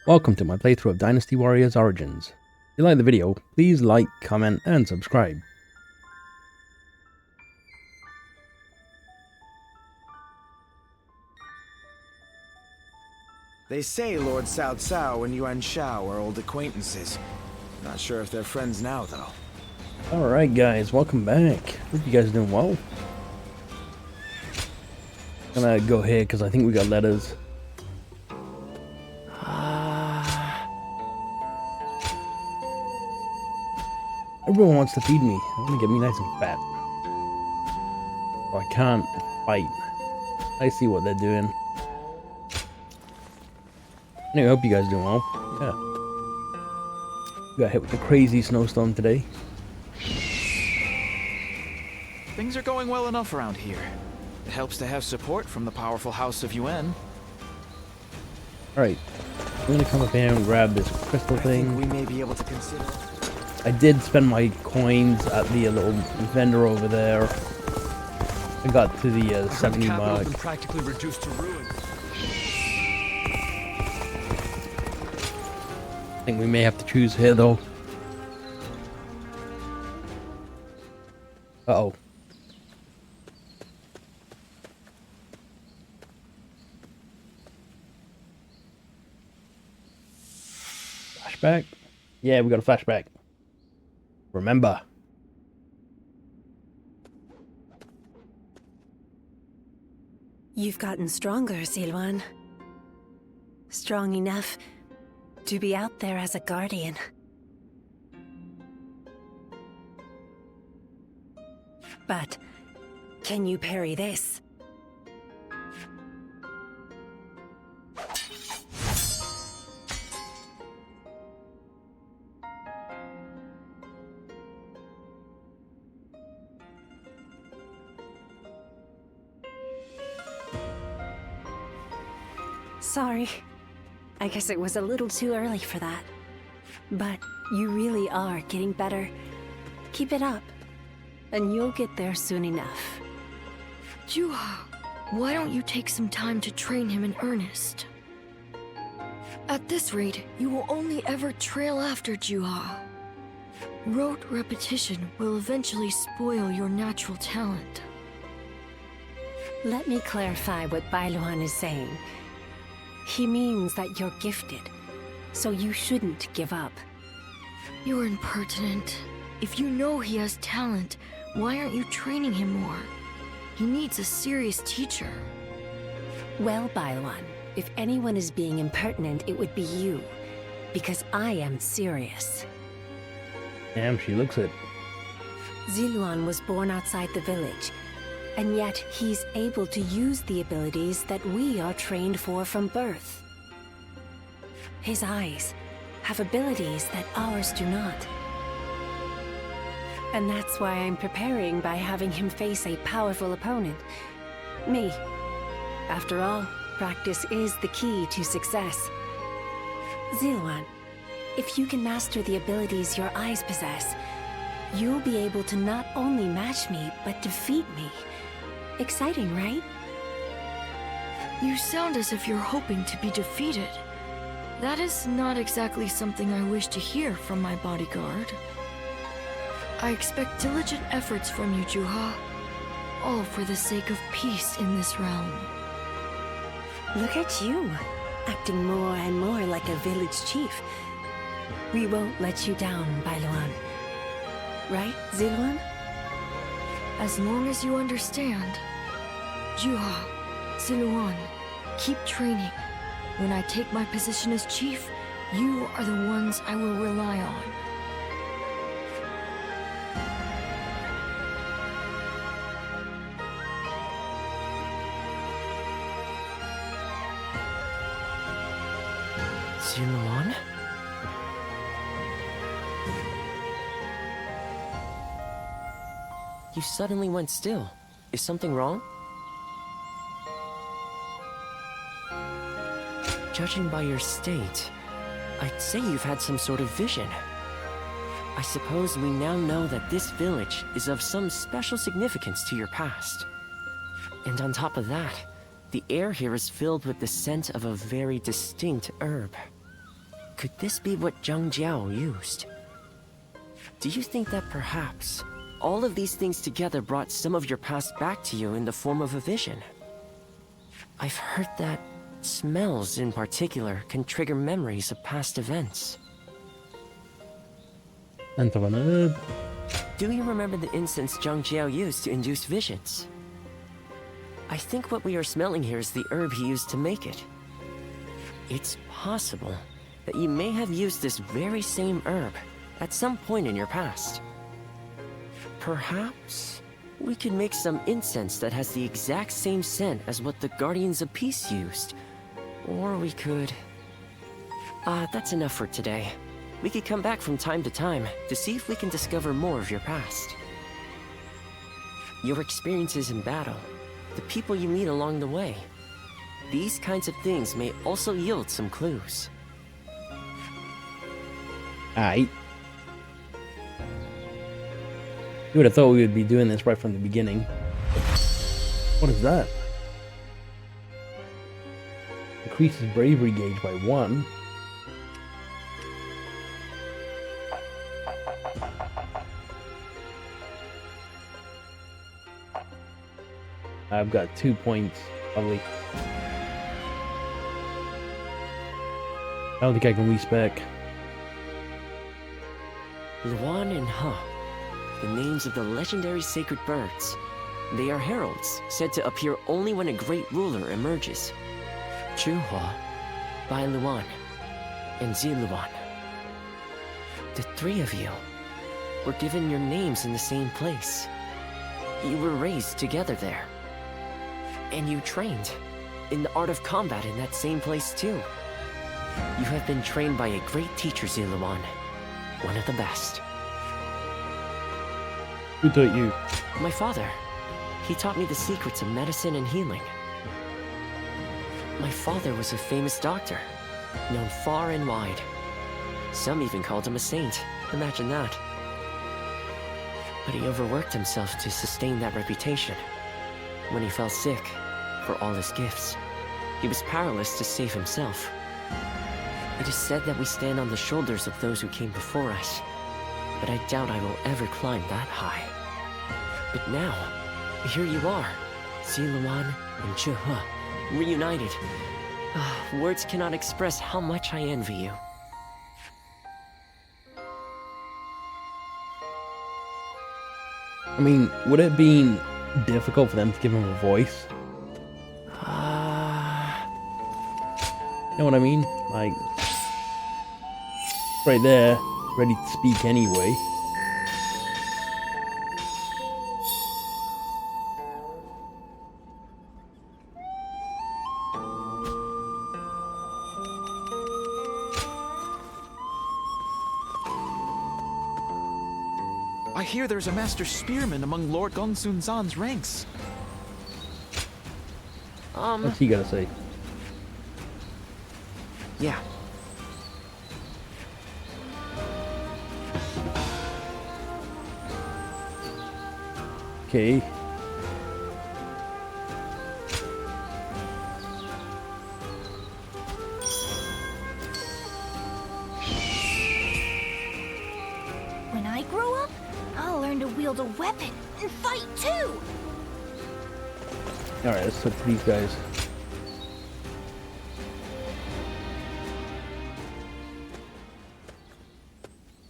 Welcome to my playthrough of Dynasty Warriors Origins. If you like the video, please like, comment and subscribe. They say Lord Cao Cao and Yuan Shao are old acquaintances. Not sure if they're friends now, though. Alright guys, welcome back. Hope you guys are doing well. I'm gonna go here because I think we got letters. Everyone wants to feed me. They want to get me nice and fat. So I can't fight. I see what they're doing. Anyway, I hope you guys are doing well. Yeah. We got hit with a crazy snowstorm today. Things are going well enough around here. It helps to have support from the powerful House of Yuan. Alright. I'm gonna come up here and grab this crystal thing. We may be able to consider. I did spend my coins at the little vendor over there. I got to the 70 mark. Been practically reduced to ruin. I think we may have to choose here though. Uh-oh. Flashback? Yeah, we got a flashback. Remember. You've gotten stronger, Silwan. Strong enough to be out there as a guardian. But can you parry this? Sorry. I guess it was a little too early for that. But you really are getting better. Keep it up, and you'll get there soon enough. Juha, why don't you take some time to train him in earnest? At this rate, you will only ever trail after Juha. Rote repetition will eventually spoil your natural talent. Let me clarify what Bailuan is saying. He means that you're gifted, so you shouldn't give up. You're impertinent. If you know he has talent, why aren't you training him more? He needs a serious teacher. Well, Bailuan, if anyone is being impertinent, it would be you. Because I am serious. Damn, she looks it. Ziluan was born outside the village, and yet he's able to use the abilities that we are trained for from birth. His eyes have abilities that ours do not. And that's why I'm preparing by having him face a powerful opponent. Me. After all, practice is the key to success. Ziluan, if you can master the abilities your eyes possess, you'll be able to not only match me, but defeat me. Exciting, right? You sound as if you're hoping to be defeated. That is not exactly something I wish to hear from my bodyguard. I expect diligent efforts from you, Juha. All for the sake of peace in this realm. Look at you, acting more and more like a village chief. We won't let you down, Bailuan. Right, Ziluan? As long as you understand. Juha, Ziluan, keep training. When I take my position as chief, you are the ones I will rely on. Ziluan? You suddenly went still. Is something wrong? Judging by your state, I'd say you've had some sort of vision. I suppose we now know that this village is of some special significance to your past. And on top of that, the air here is filled with the scent of a very distinct herb. Could this be what Zhang Jiao used? Do you think that perhaps all of these things together brought some of your past back to you in the form of a vision? I've heard that smells in particular can trigger memories of past events. Scent of an herb. Do you remember the incense Zhang Jiao used to induce visions? I think what we are smelling here is the herb he used to make it. It's possible that you may have used this very same herb at some point in your past. Perhaps we could make some incense that has the exact same scent as what the Guardians of Peace used. Or we could... that's enough for today. We could come back from time to time to see if we can discover more of your past. Your experiences in battle, the people you meet along the way. These kinds of things may also yield some clues. Aight. You would have thought we would be doing this right from the beginning. What is that? Increases bravery gauge by 1. I've got 2 points, probably. I don't think I can respec. Luan and Ha, the names of the legendary sacred birds. They are heralds, said to appear only when a great ruler emerges. Chuhua, Bai Luan, and Ziluan. The 3 of you were given your names in the same place. You were raised together there. And you trained in the art of combat in that same place too. You have been trained by a great teacher, Ziluan. One of the best. Who taught you? My father. He taught me the secrets of medicine and healing. My father was a famous doctor, known far and wide. Some even called him a saint. Imagine that. But he overworked himself to sustain that reputation. When he fell sick, for all his gifts, he was powerless to save himself. It is said that we stand on the shoulders of those who came before us, but I doubt I will ever climb that high. But now, here you are, Ziluan and Chuhua, reunited. Words cannot express how much I envy you. I mean, would it be difficult for them to give him a voice? You know what I mean? Like, right there, ready to speak anyway. I hear there's a master spearman among Lord Gongsun Zan's ranks. What's he gotta say? Yeah. Okay. When I grow up, I'll learn to wield a weapon and fight too! Alright, let's look for these guys.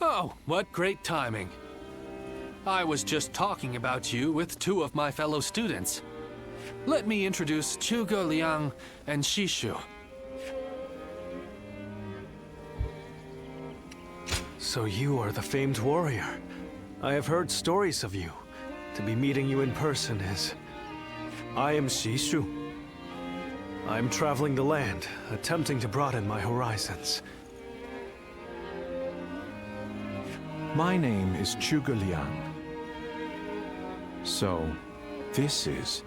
Oh, what great timing. I was just talking about you with 2 of my fellow students. Let me introduce Zhuge Liang and Shishu. So you are the famed warrior. I have heard stories of you. To be meeting you in person is... I am Shishu. I am traveling the land, attempting to broaden my horizons. My name is Zhuge Liang. So, this is...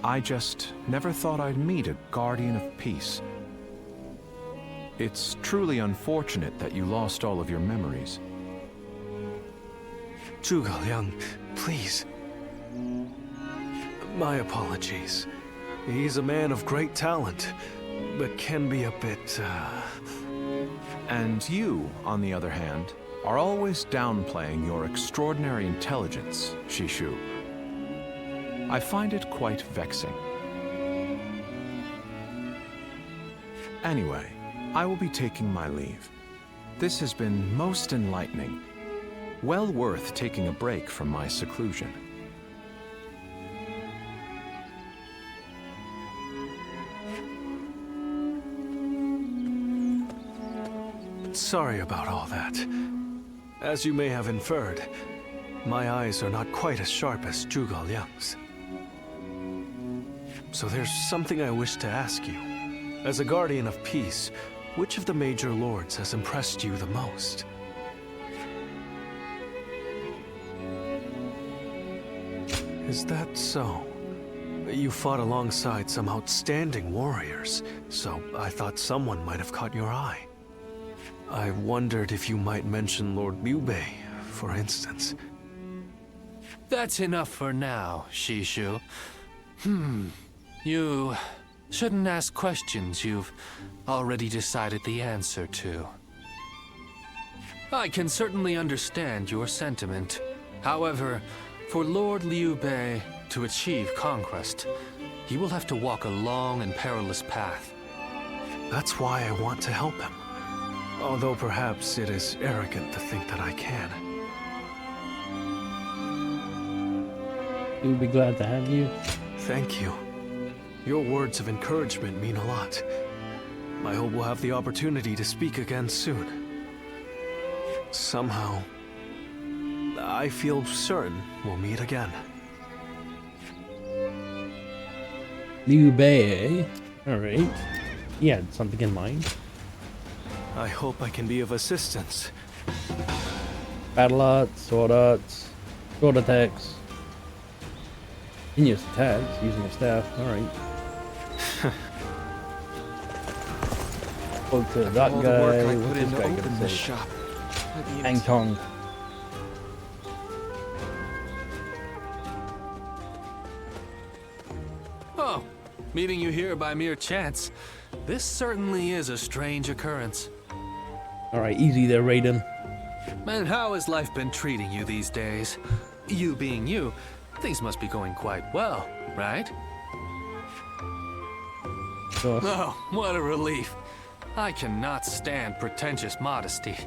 I just never thought I'd meet a Guardian of Peace. It's truly unfortunate that you lost all of your memories. Zhuge Liang, please. My apologies. He's a man of great talent, but can be a bit, And you, on the other hand, are always downplaying your extraordinary intelligence, Shishu. I find it quite vexing. Anyway, I will be taking my leave. This has been most enlightening. Well worth taking a break from my seclusion. Sorry about all that. As you may have inferred, my eyes are not quite as sharp as Zhuge Liang's. So there's something I wish to ask you. As a guardian of peace, which of the major lords has impressed you the most? Is that so? You fought alongside some outstanding warriors, so I thought someone might have caught your eye. I wondered if you might mention Lord Liu Bei, for instance. That's enough for now, Shishu. You shouldn't ask questions you've already decided the answer to. I can certainly understand your sentiment. However, for Lord Liu Bei to achieve conquest, he will have to walk a long and perilous path. That's why I want to help him. Although perhaps it is arrogant to think that I can. He would be glad to have you. Thank you. Your words of encouragement mean a lot. I hope we'll have the opportunity to speak again soon. Somehow, I feel certain we'll meet again. Liu Bei, alright. He had something in mind. I hope I can be of assistance. Battle arts, sword attacks. Genius attacks, using a staff, alright. Spoke to that All the guy, work I what's put this in to guy open gonna this say? shop. Hang Tong. Oh, meeting you here by mere chance. This certainly is a strange occurrence. Alright, easy there, Raiden. And how has life been treating you these days? You being you, things must be going quite well, right? Oh, what a relief. I cannot stand pretentious modesty.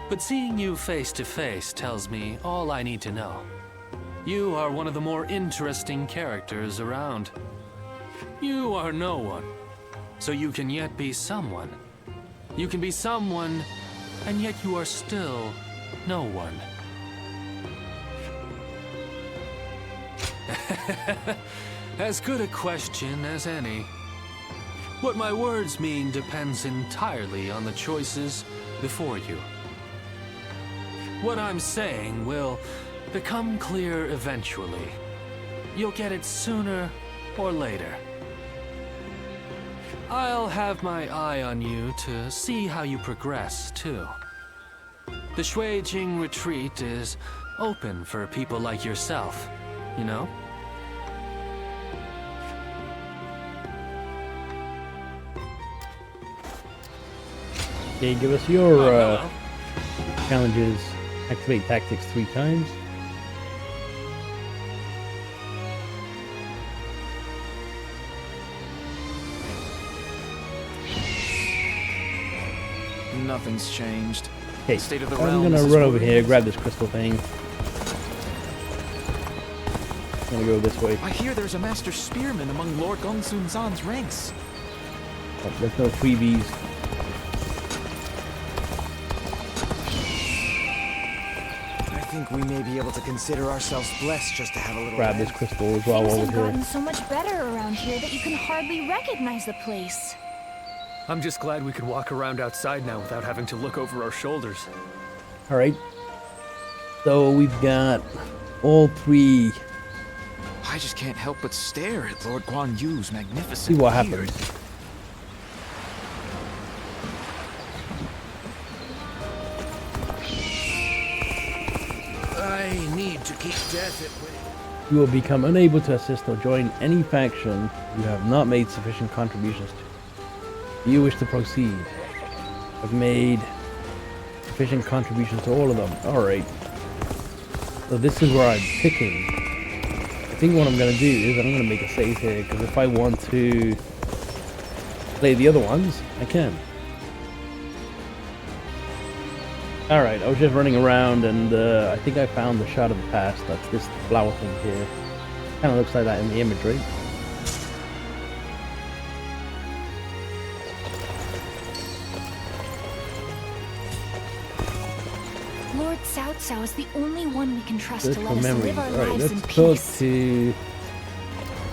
But seeing you face to face tells me all I need to know. You are one of the more interesting characters around. You are no one, so you can yet be someone. You can be someone, and yet you are still no one. As good a question as any. What my words mean depends entirely on the choices before you. What I'm saying will become clear eventually. You'll get it sooner or later. I'll have my eye on you to see how you progress, too. The Shuijing retreat is open for people like yourself, you know? Okay, give us your challenges. Activate tactics 3 times. Nothing's changed. Okay, State of the I'm realm gonna is run as over what it here, is. grab this crystal thing. I'm gonna go this way. I hear there's a master spearman among Lord Gongsun Zan's ranks. Oh, there's no freebies. I think we may be able to consider ourselves blessed just to have a little Grab this rest. crystal as well Things while have we're gotten here. so much better around here that you can hardly recognize the place. I'm just glad we can walk around outside now without having to look over our shoulders. Alright. So we've got all 3. I just can't help but stare at Lord Guan Yu's magnificent See what beard. happens. I need to keep death at bay. You will become unable to assist or join any faction you have not made sufficient contributions to. Do you wish to proceed? I've made sufficient contributions to all of them. Alright. So this is where I'm picking. I think what I'm going to do is I'm going to make a save here, because if I want to play the other ones, I can. Alright, I was just running around and I think I found the shot of the past. That's this flower thing here. Kind of looks like that in the imagery. Lord Cao Cao is the only one we can trust Search to for let us memories. live our Alright, lives in let's talk peace. to...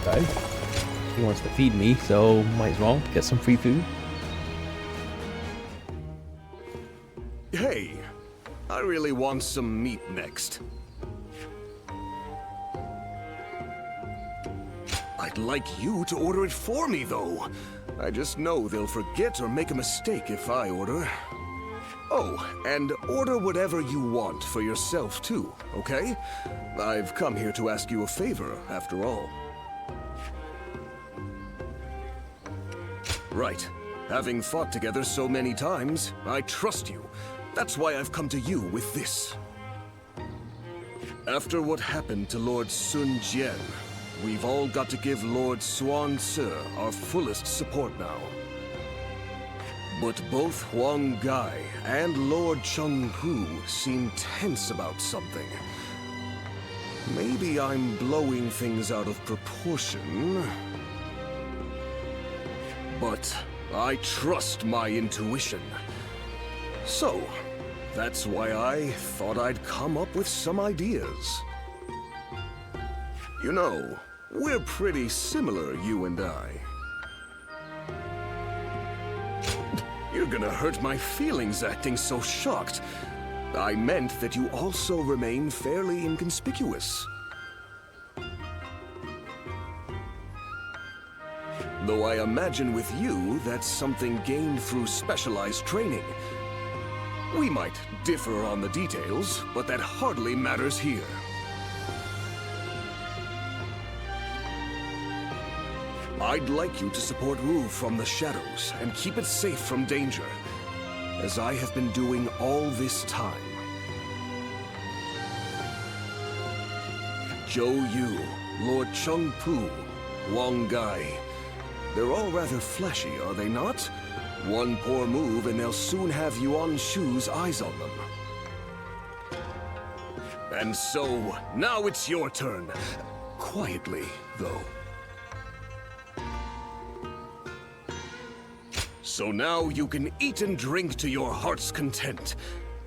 guy. He wants to feed me, so might as well get some free food. Hey, I really want some meat next. I'd like you to order it for me, though. I just know they'll forget or make a mistake if I order. Oh, and order whatever you want for yourself, too, okay? I've come here to ask you a favor, after all. Right. Having fought together so many times, I trust you. That's why I've come to you with this. After what happened to Lord Sun Jian, we've all got to give Lord Xuan Ce our fullest support now. But both Huang Gai and Lord Cheng Pu seem tense about something. Maybe I'm blowing things out of proportion. But I trust my intuition. So, that's why I thought I'd come up with some ideas. You know, we're pretty similar, you and I. You're gonna hurt my feelings acting so shocked. I meant that you also remain fairly inconspicuous. Though I imagine with you, that's something gained through specialized training. We might differ on the details, but that hardly matters here. I'd like you to support Wu from the shadows and keep it safe from danger, as I have been doing all this time. Zhou Yu, Lord Cheng Pu, Wang Gai. They're all rather flashy, are they not? One poor move and they'll soon have Yuan Shu's eyes on them. And so, now it's your turn. Quietly, though. So now you can eat and drink to your heart's content.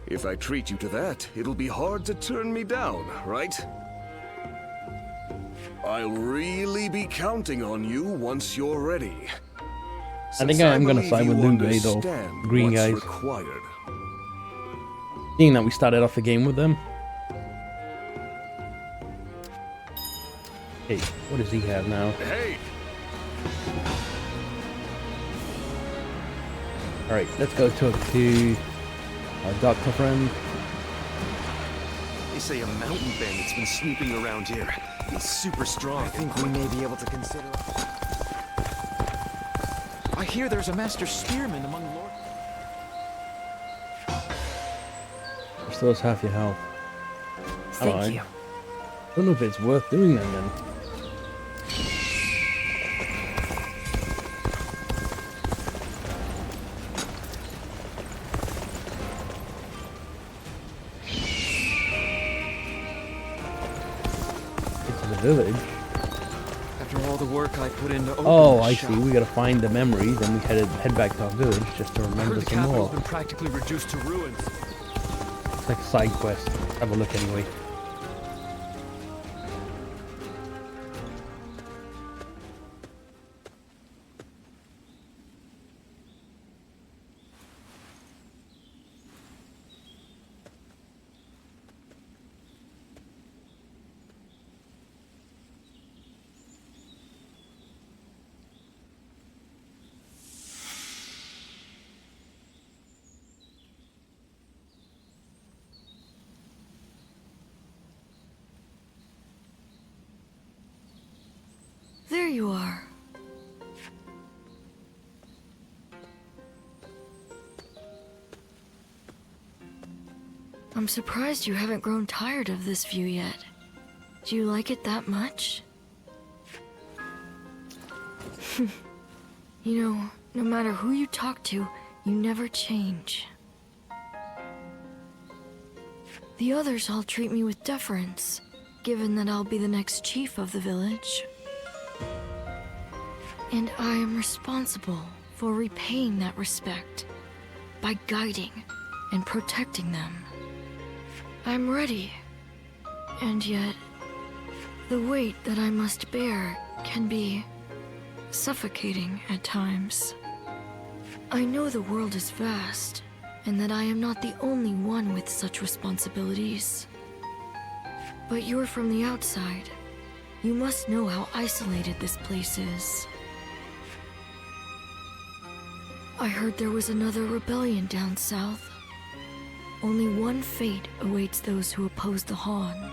If I treat you to that, it'll be hard to turn me down, right? I'll really be counting on you once you're ready. I think I am going to side with Liu Bei though. Green guys. Required. Seeing that we started off the game with them. Hey, what does he have now? Hey! Alright, let's go talk to our doctor friend. They say a mountain bandit's been snooping around here. He's super strong. I think we may be able to consider... I hear there's a master spearman among lords. Restores half your health. Thank you. Don't know if it's worth doing them then. Village. After all the work I put into oh, I see. We gotta find the memories, and we head back to our village just to remember some more. Capital's been practically reduced to ruins. It's like a side quest. Have a look anyway. there you are. I'm surprised you haven't grown tired of this view yet. Do you like it that much? You know, no matter who you talk to, you never change. The others all treat me with deference, given that I'll be the next chief of the village. And I am responsible for repaying that respect by guiding and protecting them. I'm ready, and yet the weight that I must bear can be suffocating at times. I know the world is vast, and that I am not the only one with such responsibilities. But you're from the outside. You must know how isolated this place is. I heard there was another rebellion down south. Only one fate awaits those who oppose the Han.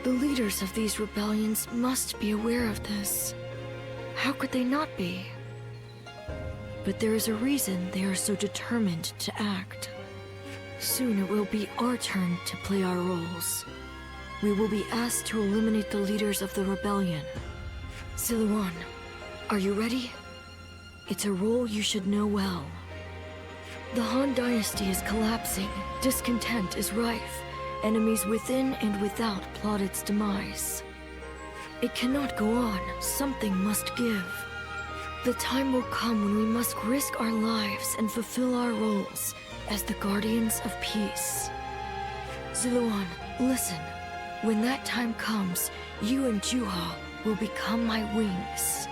The leaders of these rebellions must be aware of this. How could they not be? But there is a reason they are so determined to act. Soon it will be our turn to play our roles. We will be asked to eliminate the leaders of the rebellion. Ziluan, are you ready? It's a role you should know well. The Han Dynasty is collapsing, discontent is rife, enemies within and without plot its demise. It cannot go on, something must give. The time will come when we must risk our lives and fulfill our roles as the guardians of peace. Ziluan, listen. When that time comes, you and Juha will become my wings.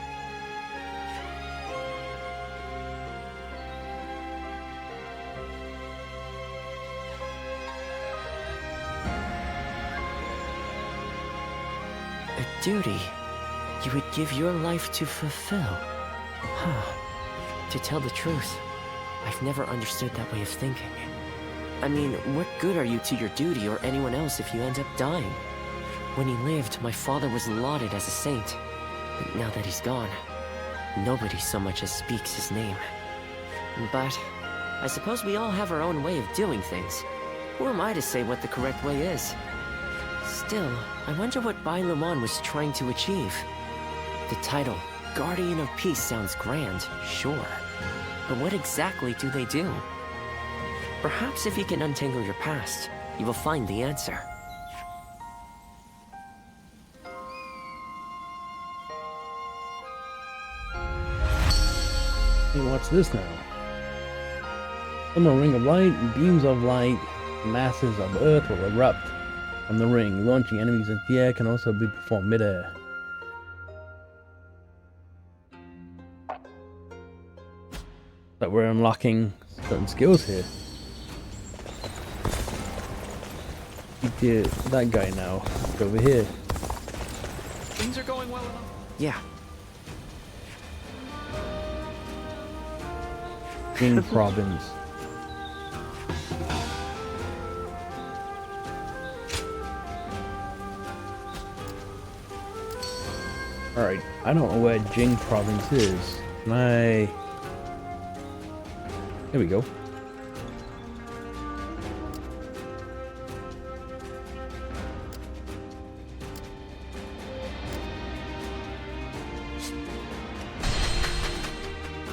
A duty you would give your life to fulfill. Huh. To tell the truth, I've never understood that way of thinking. I mean, what good are you to your duty or anyone else if you end up dying? When he lived, my father was lauded as a saint. But now that he's gone, nobody so much as speaks his name. But I suppose we all have our own way of doing things. Who am I to say what the correct way is? Still, I wonder what Bai Luman was trying to achieve. The title, Guardian of Peace, sounds grand, sure. But what exactly do they do? Perhaps if you can untangle your past, you will find the answer. Hey, what's this now? From the ring of light and beams of light, masses of earth will erupt from the ring. Launching enemies into the air can also be performed mid-air. But we're unlocking certain skills here. That guy now. Let's go over here. Things are going well enough. Yeah. Jing province. Alright, I don't know where Jing province is. Can I... Here we go.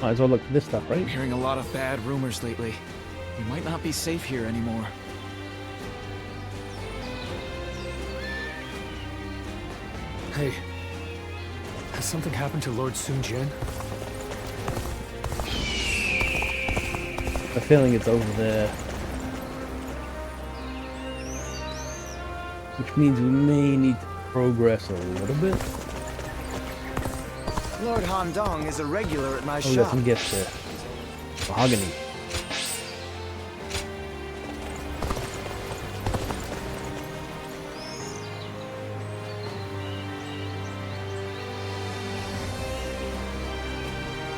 Might as well look for this stuff, right? I'm hearing a lot of bad rumors lately. We might not be safe here anymore. Hey, has something happened to Lord Sun Jian? I have a feeling it's over there. Which means we may need to progress a little bit. Lord Han Dong is a regular at my Oh, shop. we got some gifts there. Mahogany.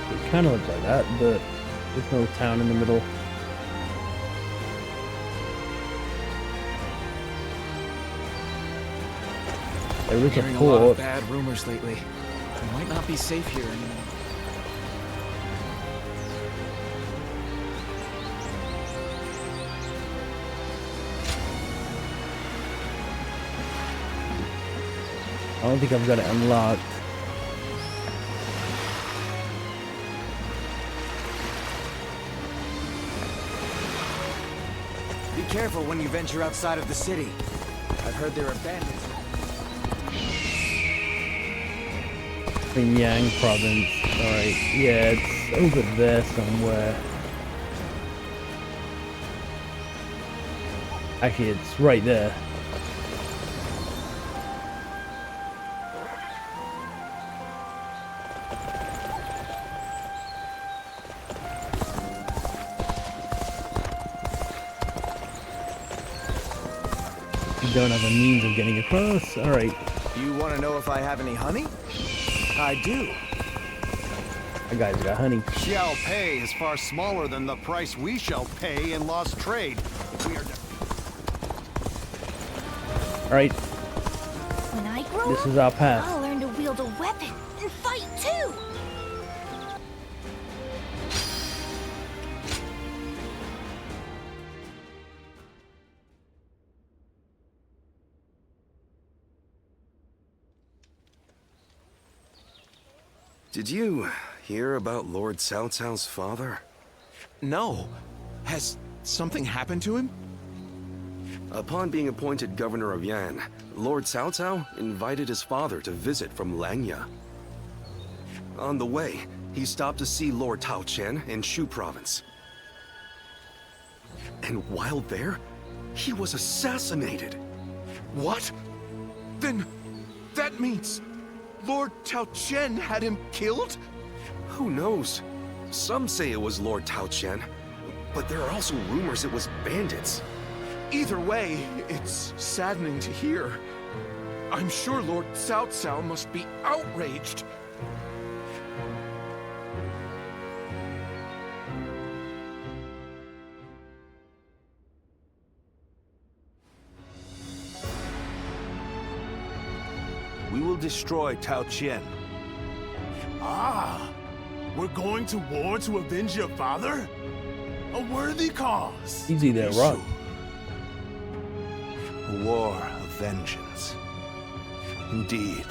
It kind of looks like that, but there's no town in the middle. There is a Hearing a lot of port. bad rumors lately. Might not be safe here anymore. I don't think I've got it unlocked. Be careful when you venture outside of the city. I've heard there are bandits. In Yang province. Alright, yeah, it's over there somewhere. Actually, it's right there. You don't have a means of getting across? Alright. You want to know if I have any honey? I do. That guy's got honey. Shall pay is far smaller than the price we shall pay in lost trade. We are Alright. When I grow This up, is our path. I'll learn to wield a weapon and fight too. Did you hear about Lord Cao Cao's father? No. Has something happened to him? Upon being appointed governor of Yan, Lord Cao Cao invited his father to visit from Langya. On the way, he stopped to see Lord Tao Chen in Shu province. And while there, he was assassinated. What? Then that means Lord Tao Chen had him killed? Who knows? Some say it was Lord Tao Chen, but there are also rumors it was bandits. Either way, it's saddening to hear. I'm sure Lord Cao Cao must be outraged. We will destroy Tao Chen. Ah, we're going to war to avenge your father? A worthy cause. Easy there, Rock. A war of vengeance. Indeed.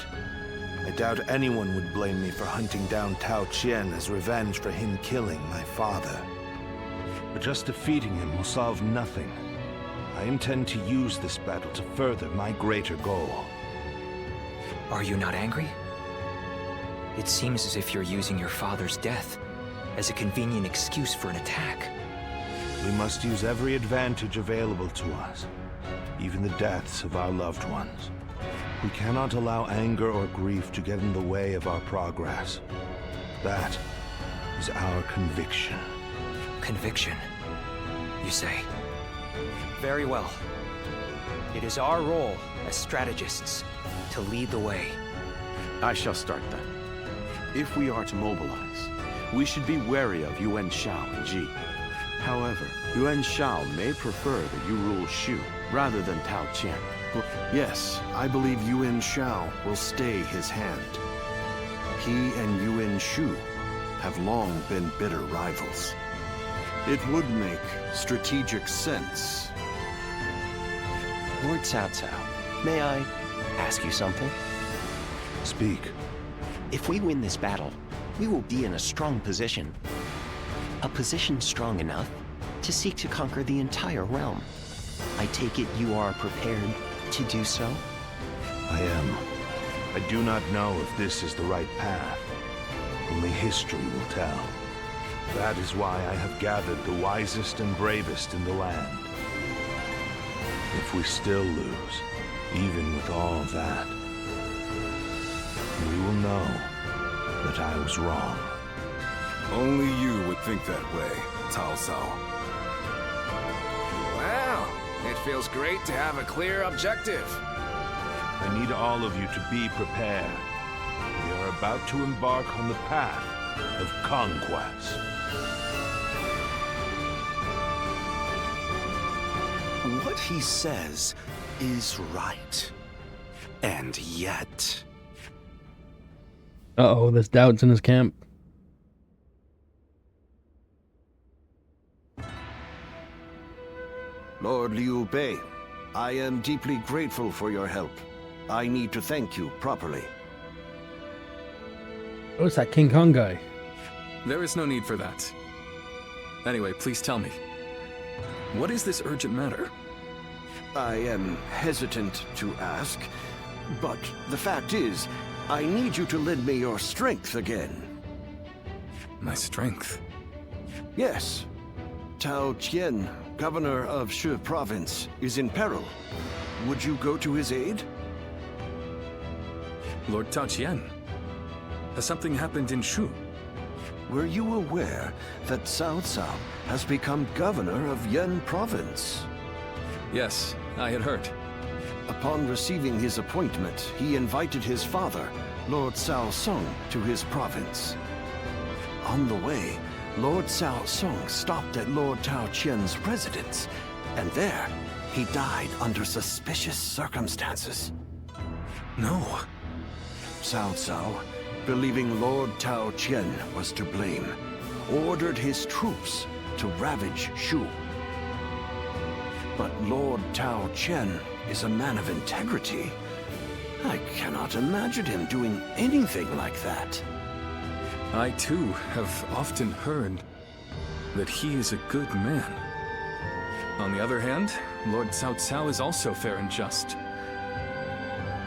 I doubt anyone would blame me for hunting down Tao Chen as revenge for him killing my father. But just defeating him will solve nothing. I intend to use this battle to further my greater goal. Are you not angry? It seems as if you're using your father's death as a convenient excuse for an attack. We must use every advantage available to us, even the deaths of our loved ones. We cannot allow anger or grief to get in the way of our progress. That is our conviction. Conviction, you say? Very well. It is our role as strategists to lead the way. I shall start then. If we are to mobilize, we should be wary of Yuan Shao and Ji. However, Yuan Shao may prefer that you rule Shu rather than Tao Chen. Yes, I believe Yuan Shao will stay his hand. He and Yuan Shu have long been bitter rivals. It would make strategic sense. Lord Cao Cao, may I ask you something? Speak. If we win this battle, we will be in a strong position. A position strong enough to seek to conquer the entire realm. I take it you are prepared to do so? I am. I do not know if this is the right path. Only history will tell. That is why I have gathered the wisest and bravest in the land. If we still lose, even with all that, we will know that I was wrong. Only you would think that way, Cao Cao. Well, it feels great to have a clear objective. I need all of you to be prepared. We are about to embark on the path of conquest. What he says is right. And yet... Uh-oh, there's doubts in his camp. Lord Liu Bei, I am deeply grateful for your help. I need to thank you properly. Oh, it's that King Kong guy. There is no need for that. Anyway, please tell me. What is this urgent matter? I am hesitant to ask, but the fact is, I need you to lend me your strength again. My strength? Yes. Tao Qian, governor of Shu province, is in peril. Would you go to his aid? Lord Tao Qian? Has something happened in Shu? Were you aware that Cao Cao has become governor of Yan province? Yes, I had heard. Upon receiving his appointment, he invited his father, Lord Cao Song, to his province. On the way, Lord Cao Song stopped at Lord Tao Qian's residence, and there, he died under suspicious circumstances. No. Cao Cao, believing Lord Tao Qian was to blame, ordered his troops to ravage Shu. But Lord Tao Qian is a man of integrity. I cannot imagine him doing anything like that. I too have often heard that he is a good man. On the other hand, Lord Cao Cao is also fair and just.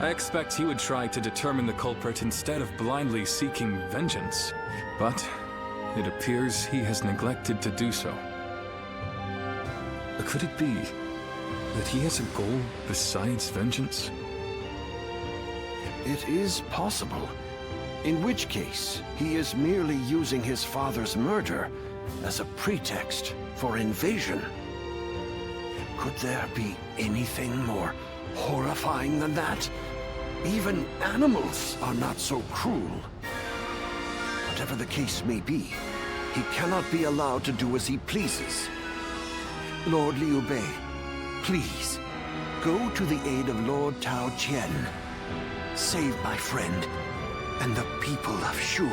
I expect he would try to determine the culprit instead of blindly seeking vengeance. But it appears he has neglected to do so. Could it be that he has a goal besides vengeance? It is possible. In which case, he is merely using his father's murder as a pretext for invasion. Could there be anything more horrifying than that? Even animals are not so cruel. Whatever the case may be, he cannot be allowed to do as he pleases. Lord Liu Bei, please, go to the aid of Lord Tao Qian. Save my friend and the people of Shu.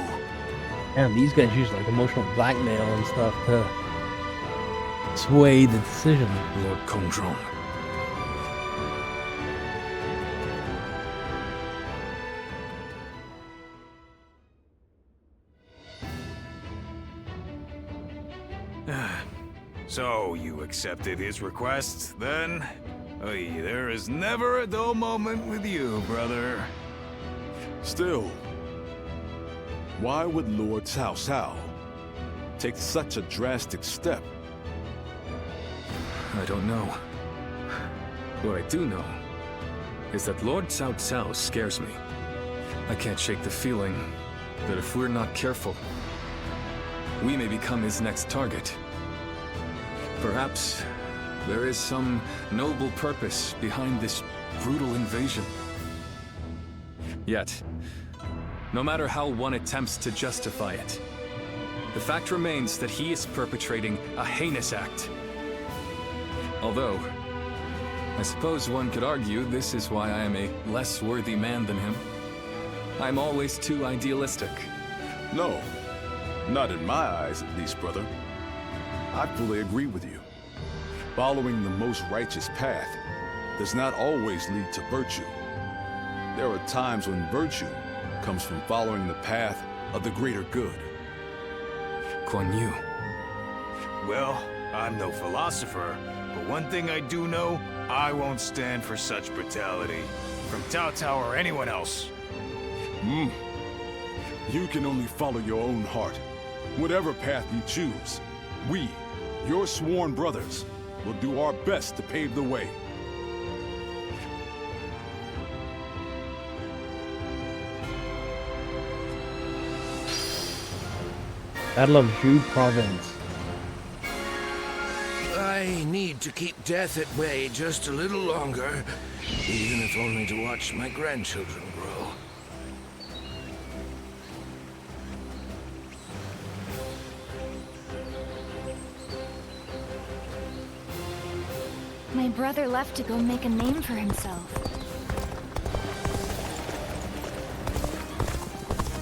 Damn, these guys use like emotional blackmail and stuff to sway the decision. Lord Kongzhong. So, you accepted his request, then? Oy, there is never a dull moment with you, brother. Still, why would Lord Cao Cao take such a drastic step? I don't know. What I do know is that Lord Cao Cao scares me. I can't shake the feeling that if we're not careful, we may become his next target. Perhaps there is some noble purpose behind this brutal invasion. Yet, no matter how one attempts to justify it, the fact remains that he is perpetrating a heinous act. Although, I suppose one could argue this is why I am a less worthy man than him. I'm always too idealistic. No, not in my eyes at least, brother. I fully agree with you. Following the most righteous path does not always lead to virtue. There are times when virtue comes from following the path of the greater good. Guan Yu. Well, I'm no philosopher, but one thing I do know, I won't stand for such brutality. From Cao Cao or anyone else. You can only follow your own heart. Whatever path you choose, we, your sworn brothers, will do our best to pave the way. Battle of Shu Province. I need to keep death at bay just a little longer, even if only to watch my grandchildren grow. My brother left to go make a name for himself.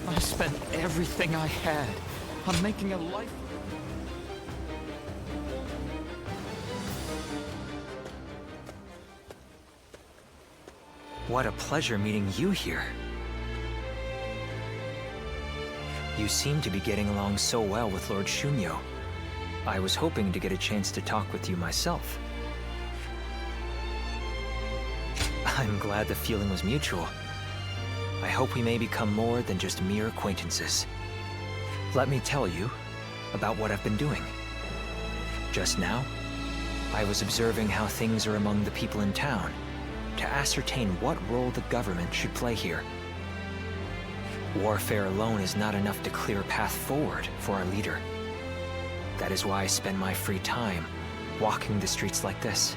I spent everything I had on making a life. What a pleasure meeting you here. You seem to be getting along so well with Lord Shunyo. I was hoping to get a chance to talk with you myself. I'm glad the feeling was mutual. I hope we may become more than just mere acquaintances. Let me tell you about what I've been doing. Just now, I was observing how things are among the people in town, to ascertain what role the government should play here. Warfare alone is not enough to clear a path forward for our leader. That is why I spend my free time walking the streets like this.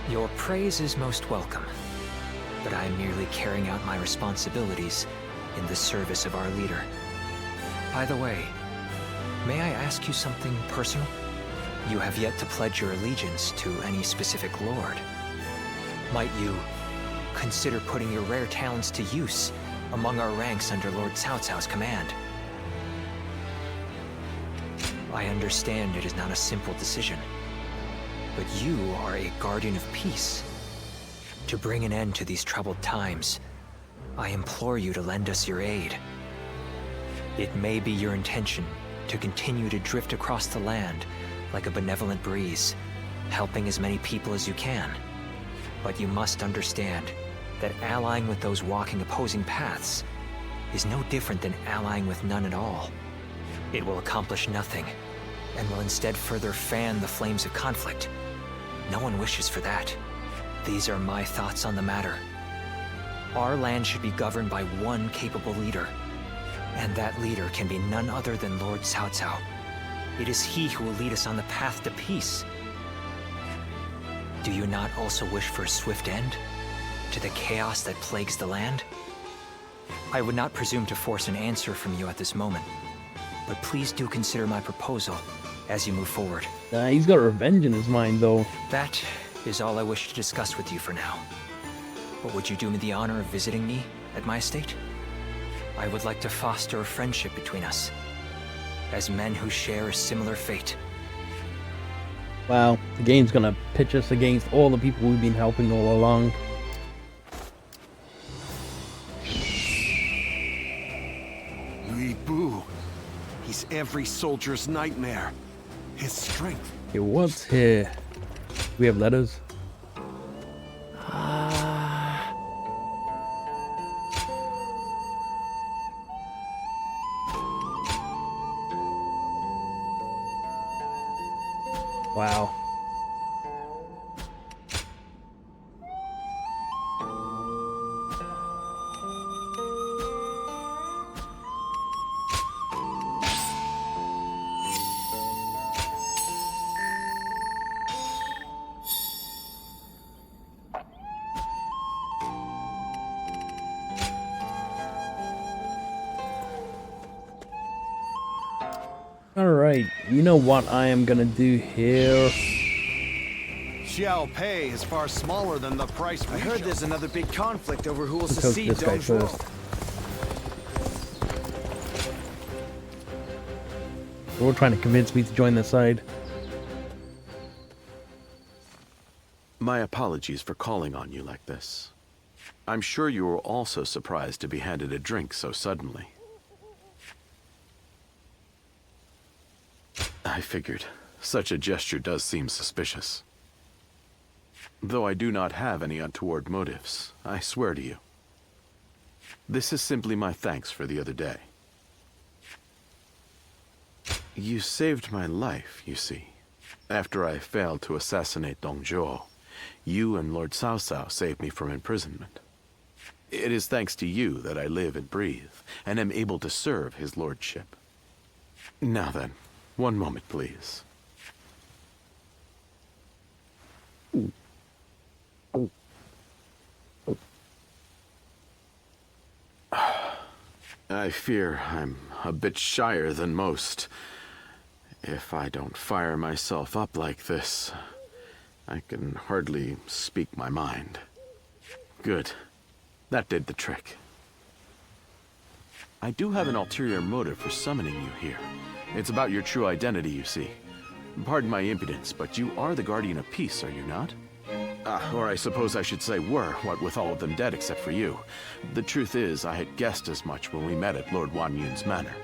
Your praise is most welcome, but I am merely carrying out my responsibilities in the service of our leader. By the way, may I ask you something personal? You have yet to pledge your allegiance to any specific lord. Might you consider putting your rare talents to use among our ranks under Lord Cao Cao's command? I understand it is not a simple decision, but you are a guardian of peace. To bring an end to these troubled times, I implore you to lend us your aid. It may be your intention to continue to drift across the land like a benevolent breeze, helping as many people as you can. But you must understand that allying with those walking opposing paths is no different than allying with none at all. It will accomplish nothing, and will instead further fan the flames of conflict. No one wishes for that. These are my thoughts on the matter. Our land should be governed by one capable leader, and that leader can be none other than Lord Cao Cao. It is he who will lead us on the path to peace. Do you not also wish for a swift end to the chaos that plagues the land? I would not presume to force an answer from you at this moment, but please do consider my proposal as you move forward. He's got revenge in his mind, though. That is all I wish to discuss with you for now. But would you do me the honor of visiting me at my estate? I would like to foster a friendship between us, as men who share a similar fate. Wow, the game's gonna pitch us against all the people we've been helping all along. Li Bu. He's every soldier's nightmare. His strength. Okay, what's here? We have letters. Wow. Alright, you know what I am gonna do here? Xiao Pei is far smaller than the price we I heard there's another big conflict over who will Let's succeed this guy Dong Zhuo. first. They're all trying to convince me to join their side. My apologies for calling on you like this. I'm sure you were also surprised to be handed a drink so suddenly. I figured. Such a gesture does seem suspicious. Though I do not have any untoward motives, I swear to you. This is simply my thanks for the other day. You saved my life, you see. After I failed to assassinate Dong Zhuo, you and Lord Cao Cao saved me from imprisonment. It is thanks to you that I live and breathe, and am able to serve his lordship. Now then, one moment, please. I fear I'm a bit shyer than most. If I don't fire myself up like this, I can hardly speak my mind. Good. That did the trick. I do have an ulterior motive for summoning you here. It's about your true identity, you see. Pardon my impudence, but you are the Guardian of Peace, are you not? Or I suppose I should say were, what with all of them dead except for you. The truth is, I had guessed as much when we met at Lord Wan Yun's manor.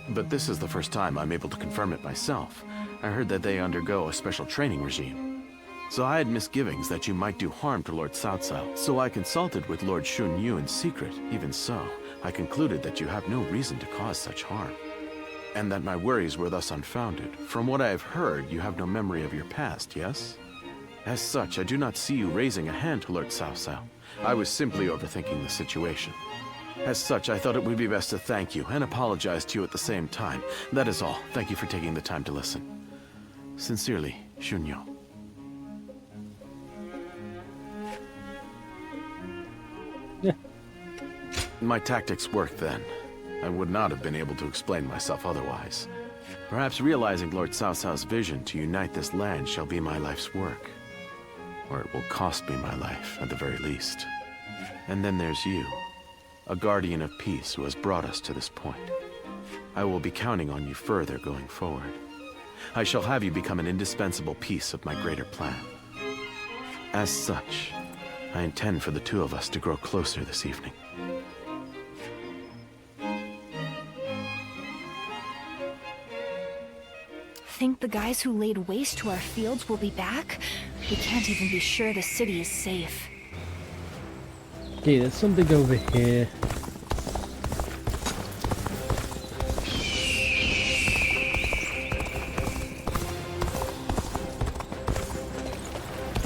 But this is the first time I'm able to confirm it myself. I heard that they undergo a special training regime. So I had misgivings that you might do harm to Lord Cao Cao. So I consulted with Lord Xun Yu in secret. Even so, I concluded that you have no reason to cause such harm. And that my worries were thus unfounded. From what I have heard, you have no memory of your past, yes? As such, I do not see you raising a hand to Lord Cao Cao. I was simply overthinking the situation. As such, I thought it would be best to thank you and apologize to you at the same time. That is all. Thank you for taking the time to listen. Sincerely, Shunyo. Yeah. My tactics worked then. I would not have been able to explain myself otherwise. Perhaps realizing Lord Cao Cao's vision to unite this land shall be my life's work. Or it will cost me my life, at the very least. And then there's you, a guardian of peace who has brought us to this point. I will be counting on you further going forward. I shall have you become an indispensable piece of my greater plan. As such, I intend for the two of us to grow closer this evening. Think the guys who laid waste to our fields will be back? We can't even be sure the city is safe. Okay, there's something over here.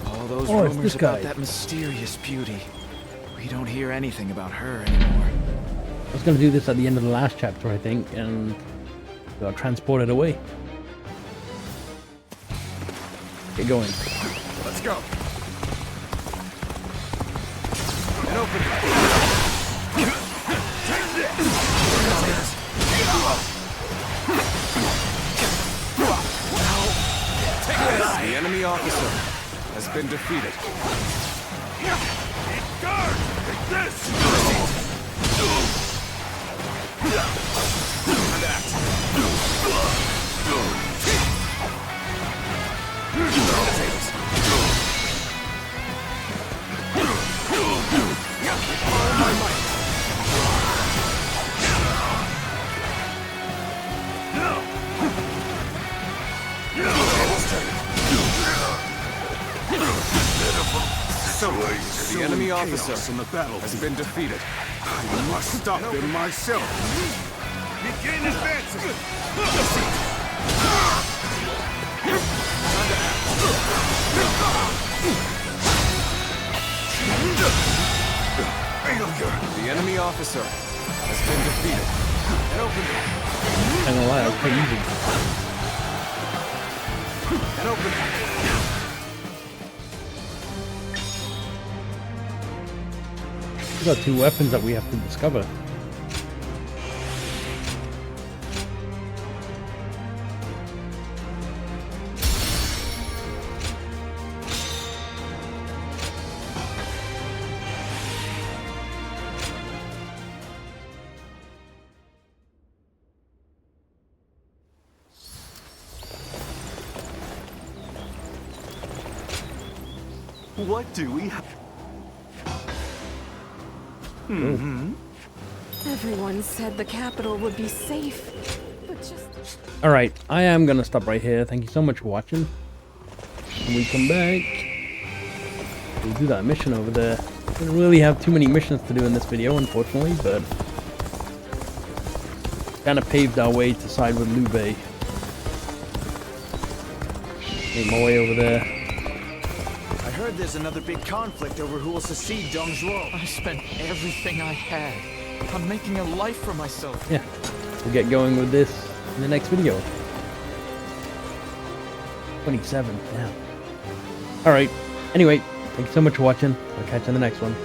All those Oh, it's rumors this about guy. that mysterious beauty. We don't hear anything about her anymore. I was going to do this at the end of the last chapter, I think, and got transported away. Get going. Let's go. And open it. The enemy officer has been defeated. Guard! Take this! The enemy officer in the battle has been defeated. I must stop them myself. Begin advancing! The enemy officer has been defeated. I'm gonna lie, that was pretty easy. And open We got 2 weapons that we have to discover. What do we have? Everyone said the capital would be safe, but just... Alright, I am gonna stop right here. Thank you so much for watching. When we come back, we'll do that mission over there. Didn't really have too many missions to do in this video, unfortunately, but kind of paved our way to side with Liu Bei. Made my way over there. I heard there's another big conflict over who will succeed Dongzhuo. I spent everything I had on making a life for myself. Yeah, we'll get going with this in the next video. 27 now. Alright, anyway, thank you so much for watching. I'll catch you in the next one.